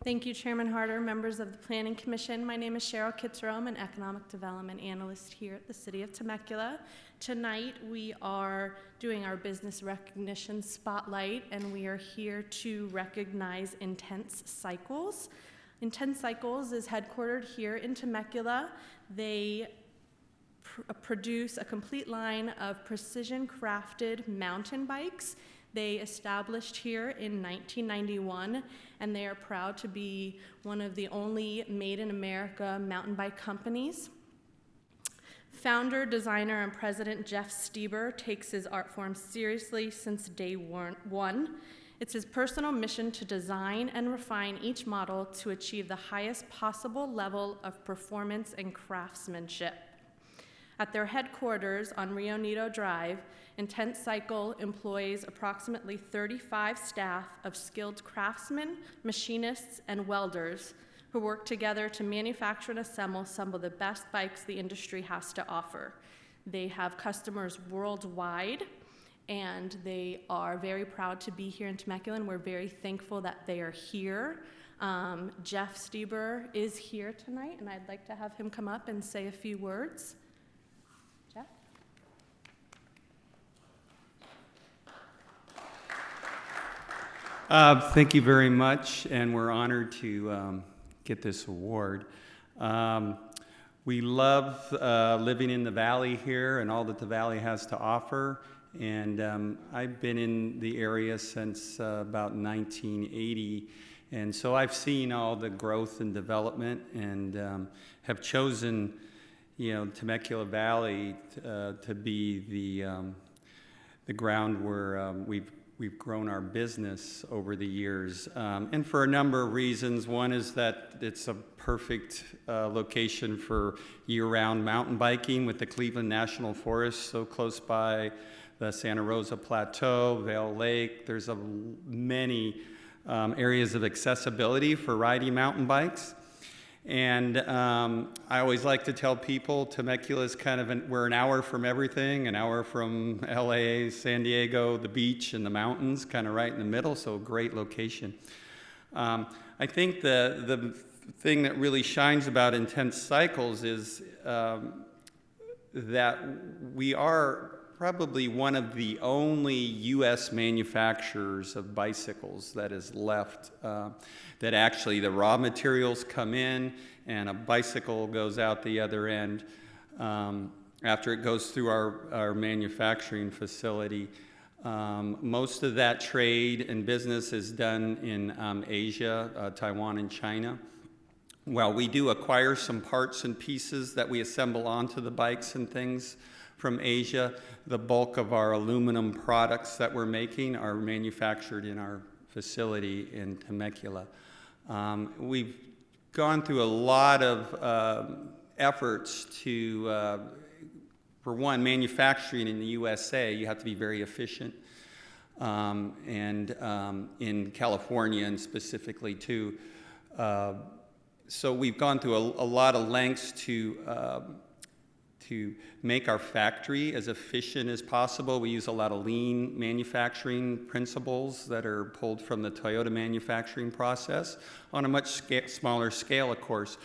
Thank you, Chairman Harder, members of the Planning Commission. My name is Cheryl Kitzrow. I'm an Economic Development Analyst here at the City of Temecula. Tonight, we are doing our Business Recognition Spotlight, and we are here to recognize Intense Cycles. Intense Cycles is headquartered here in Temecula. They produce a complete line of precision-crafted mountain bikes. They established here in 1991, and they are proud to be one of the only made-in-America mountain bike companies. Founder, designer, and president Jeff Stieber takes his art form seriously since day one. It's his personal mission to design and refine each model to achieve the highest possible level of performance and craftsmanship. At their headquarters on Rio Neto Drive, Intense Cycle employs approximately 35 staff of skilled craftsmen, machinists, and welders who work together to manufacture and assemble some of the best bikes the industry has to offer. They have customers worldwide, and they are very proud to be here in Temecula, and we're very thankful that they are here. Jeff Stieber is here tonight, and I'd like to have him come up and say a few words. Jeff? Thank you very much, and we're honored to get this award. We love living in the Valley here and all that the Valley has to offer, and I've been in the area since about 1980, and so I've seen all the growth and development, and have chosen, Temecula Valley to be the ground where we've grown our business over the years, and for a number of reasons. One is that it's a perfect location for year-round mountain biking with the Cleveland National Forest so close by, the Santa Rosa Plateau, Vail Lake. There's many areas of accessibility for riding mountain bikes. And I always like to tell people Temecula is we're an hour from everything, an hour from LA, San Diego, the beach, and the mountains, kind of right in the middle, so a great location. I think the thing that really shines about Intense Cycles is that we are probably one of the only U.S. manufacturers of bicycles that is left, that actually the raw materials come in and a bicycle goes out the other end after it goes through our manufacturing facility. Most of that trade and business is done in Asia, Taiwan, and China. While we do acquire some parts and pieces that we assemble onto the bikes and things from Asia, the bulk of our aluminum products that we're making are manufactured in our facility in Temecula. We've gone through a lot of efforts to, for one, manufacturing in the USA, you have to be very efficient, and in California and specifically too. So we've gone through a lot of lengths to make our factory as efficient as possible. We use a lot of lean manufacturing principles that are pulled from the Toyota manufacturing process on a much smaller scale, of course.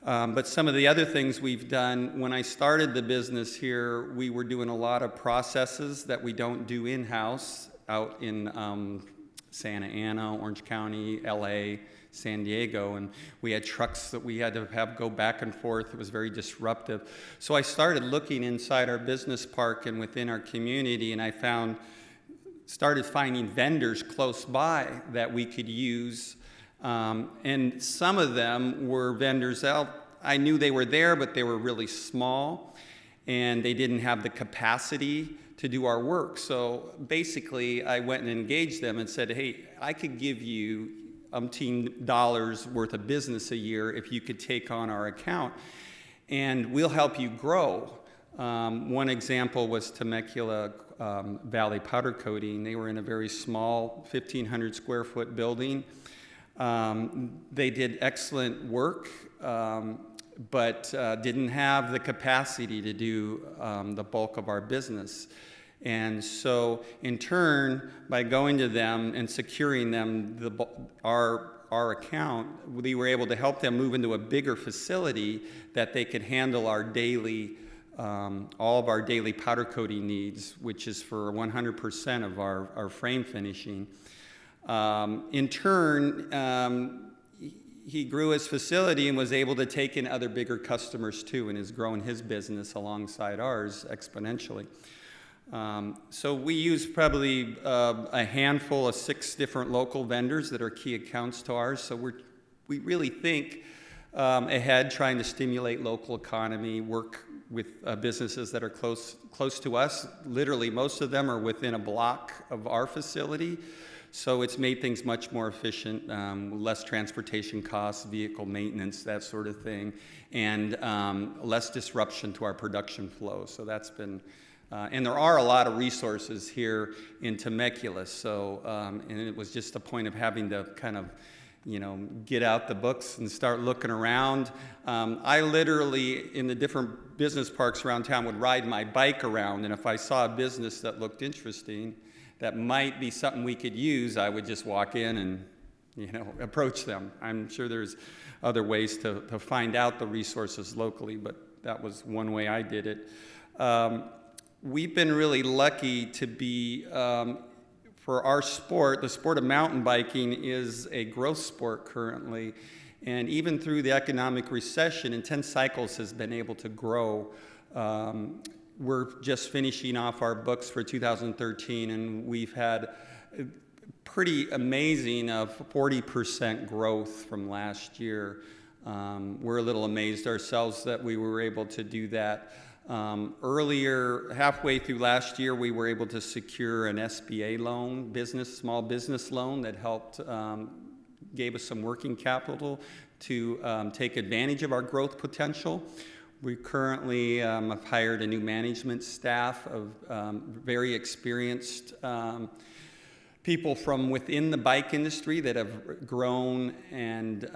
But some of the other things we've done, when I started the business here, we were doing a lot of processes that we don't do in-house out in Santa Ana, Orange County, LA, San Diego, and we had trucks that we had to have go back and forth. It was very disruptive. So I started looking inside our business park and within our community, and I started finding vendors close by that we could use, and some of them were vendors out. I knew they were there, but they were really small, and they didn't have the capacity to do our work. So basically, I went and engaged them and said, hey, I could give you $umpteen worth of business a year if you could take on our account, and we'll help you grow. One example was Temecula Valley Powder Coating. They were in a very small 1,500 square foot building. They did excellent work, but didn't have the capacity to do the bulk of our business. And so, in turn, by going to them and securing them our our account, we were able to help them move into a bigger facility that they could handle our daily, all of our daily powder coating needs, which is for 100% of our frame finishing. In turn, he grew his facility and was able to take in other bigger customers too, and has grown his business alongside ours exponentially. So we use probably a handful of 6 different local vendors that are key accounts to ours. So we really think ahead, trying to stimulate local economy, work with businesses that are close to us. Literally, most of them are within a block of our facility. So it's made things much more efficient, less transportation costs, vehicle maintenance, that sort of thing, and less disruption to our production flow. So that's been, and there are a lot of resources here in Temecula. So, and it was just a point of having to kind of, get out the books and start looking around. I literally, in the different business parks around town, would ride my bike around, and if I saw a business that looked interesting, that might be something we could use, I would just walk in and, approach them. I'm sure there's other ways to find out the resources locally, but that was one way I did it. We've been really lucky to be, for our sport, the sport of mountain biking is a growth sport currently, and even through the economic recession, Intense Cycles has been able to grow. We're just finishing off our books for 2013, and we've had pretty amazing 40% growth from last year. We're a little amazed ourselves that we were able to do that. Earlier, halfway through last year, we were able to secure an SBA loan, small business loan that helped, gave us some working capital to take advantage of our growth potential. We currently have hired a new management staff of very experienced people from within the bike industry that have grown and,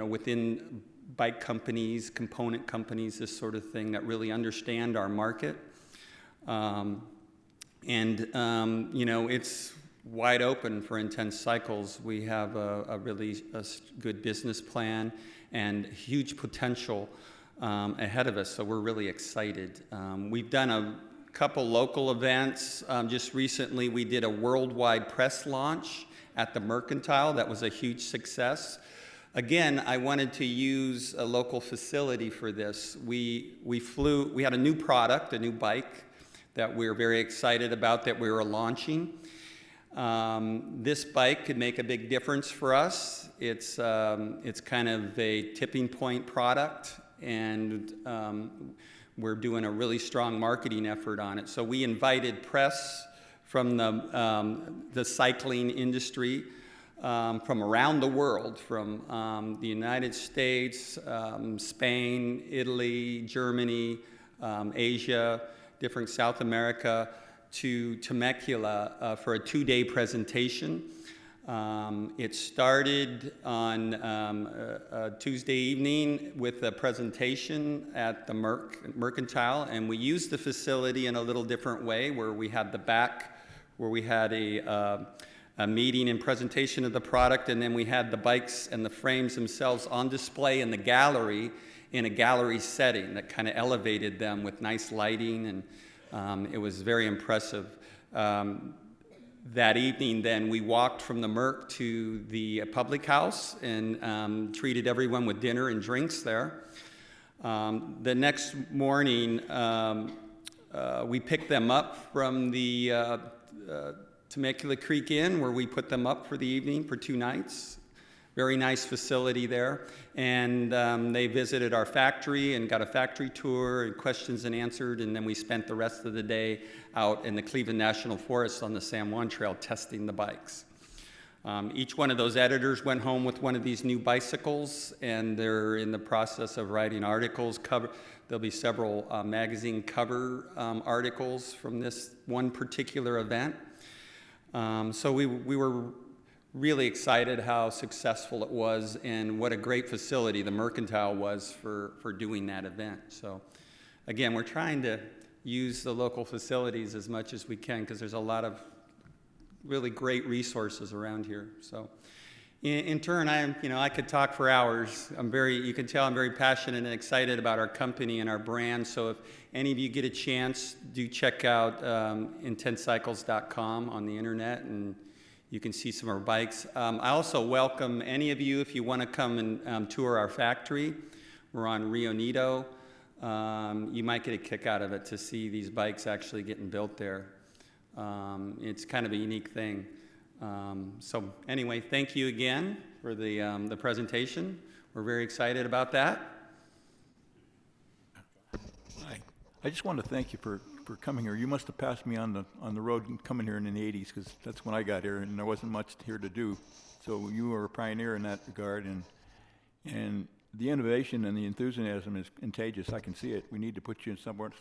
within bike companies, component companies, this sort of thing, that really understand our market. It's wide open for Intense Cycles. We have a really good business plan and huge potential ahead of us, so we're really excited. We've done a couple local events. Just recently, we did a worldwide press launch at the Mercantile. That was a huge success. Again, I wanted to use a local facility for this. We had a new product, a new bike that we're very excited about that we were launching. This bike could make a big difference for us. It's kind of a tipping point product, and we're doing a really strong marketing effort on it. So we invited press from the cycling industry from around the world, from the United States, Spain, Italy, Germany, Asia, different South America, to Temecula for a 2-day presentation. It started on a Tuesday evening with a presentation at the Mercantile, and we used the facility in a little different way, where we had the back, where we had a meeting and presentation of the product, and then we had the bikes and the frames themselves on display in the gallery, in a gallery setting that kind of elevated them with nice lighting, and it was very impressive. That evening, then, we walked from the Merc to the public house and treated everyone with dinner and drinks there. The next morning, we picked them up from the Temecula Creek Inn, where we put them up for the evening for 2 nights. Very nice facility there. And they visited our factory and got a factory tour and questions and answered. And then we spent the rest of the day out in the Cleveland National Forest on the San Juan Trail testing the bikes. Each one of those editors went home with one of these new bicycles, and they're in the process of writing articles. There'll be several magazine cover articles from this one particular event. So we were really excited how successful it was, and what a great facility the Mercantile was for doing that event. So again, we're trying to use the local facilities as much as we can, because there's a lot of really great resources around here. So In turn, I could talk for hours. You can tell I'm very passionate and excited about our company and our brand. So if any of you get a chance, do check out intensecycles.com on the internet, and you can see some of our bikes. I also welcome any of you if you want to come and tour our factory. We're on Rio Nito. You might get a kick out of it to see these bikes actually getting built there. It's kind of a unique thing. So anyway, thank you again for the presentation. We're very excited about that. Hi. I just wanted to thank you for coming here. You must have passed me on the road coming here in the 80s, because that's when I got here and there wasn't much here to do. So you were a pioneer in that regard, and the innovation and the enthusiasm is contagious. I can see it. We need to put you in somewhere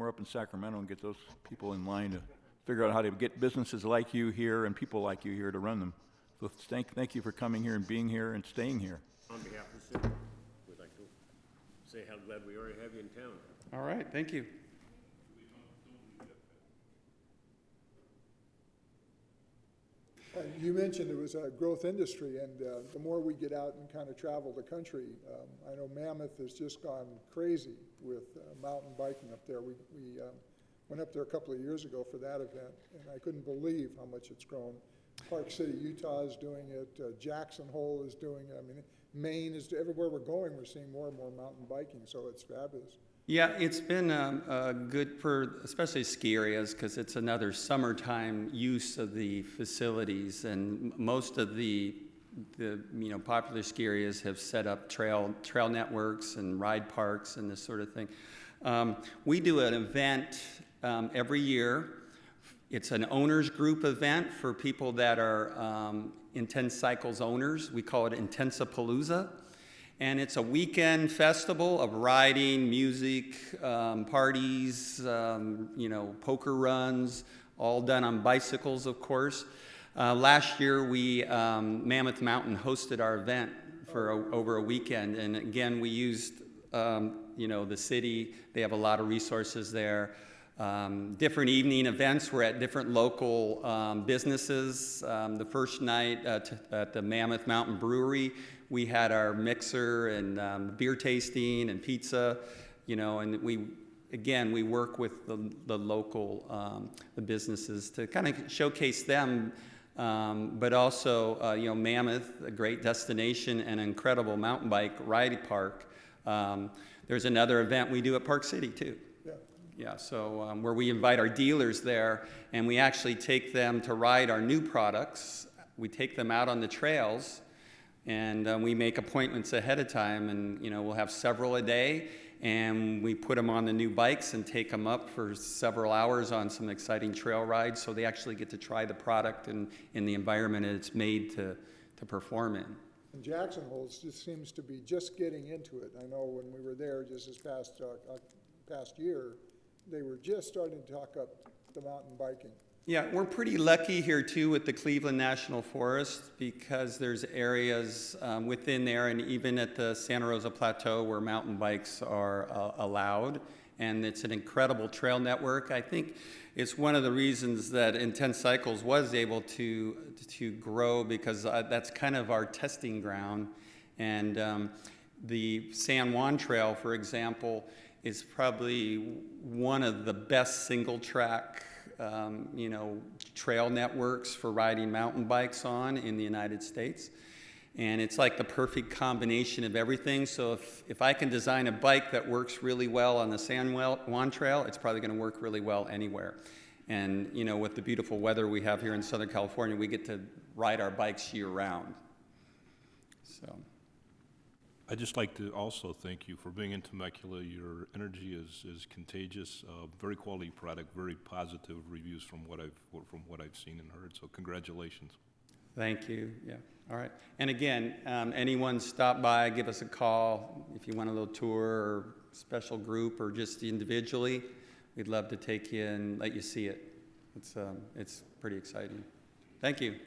up in Sacramento and get those people in line to figure out how to get businesses like you here and people like you here to run them. So thank you for coming here and being here and staying here. On behalf of the city, we'd like to say how glad we are to have you in town. All right, thank you. You mentioned it was a growth industry, and the more we get out and kind of travel the country, I know Mammoth has just gone crazy with mountain biking up there. We went up there a couple of years ago for that event, and I couldn't believe how much it's grown. Park City, Utah is doing it. Jackson Hole is doing it. I mean, Maine is, everywhere we're going, we're seeing more and more mountain biking, so it's fabulous. Yeah, it's been good for especially ski areas, because it's another summertime use of the facilities, and most of the popular ski areas have set up trail networks and ride parks and this sort of thing. We do an event every year. It's an owners group event for people that are Intense Cycles owners. We call it Intensapalooza. And it's a weekend festival of riding, music, parties, poker runs, all done on bicycles, of course. Last year, Mammoth Mountain hosted our event for over a weekend. And again, we used, the city. They have a lot of resources there. Different evening events were at different local businesses. The first night at the Mammoth Mountain Brewery, we had our mixer and beer tasting and pizza, and we work with the local the businesses to kind of showcase them, but also Mammoth, a great destination and an incredible mountain bike ride park. There's another event we do at Park City too. Yeah, so where we invite our dealers there, and we actually take them to ride our new products. We take them out on the trails, and we make appointments ahead of time, and we'll have several a day, and we put them on the new bikes and take them up for several hours on some exciting trail rides, so they actually get to try the product and in the environment it's made to perform in. And Jackson Hole just seems to be just getting into it. I know when we were there just this past year, they were just starting to talk up the mountain biking. Yeah, we're pretty lucky here too with the Cleveland National Forest, because there's areas within there and even at the Santa Rosa Plateau where mountain bikes are allowed, and it's an incredible trail network. I think it's one of the reasons that Intense Cycles was able to grow, because that's kind of our testing ground. And the San Juan Trail, for example, is probably one of the best single track trail networks for riding mountain bikes on in the United States. And it's like the perfect combination of everything. So if I can design a bike that works really well on the San Juan Trail, it's probably going to work really well anywhere. And with the beautiful weather we have here in Southern California, we get to ride our bikes year round. So. I'd just like to also thank you for being in Temecula. Your energy is contagious, very quality product, very positive reviews from what I've seen and heard. So congratulations. Thank you. Yeah. All right. And again, anyone stop by, give us a call if you want a little tour or special group or just individually. We'd love to take you and let you see it. It's pretty exciting. Thank you.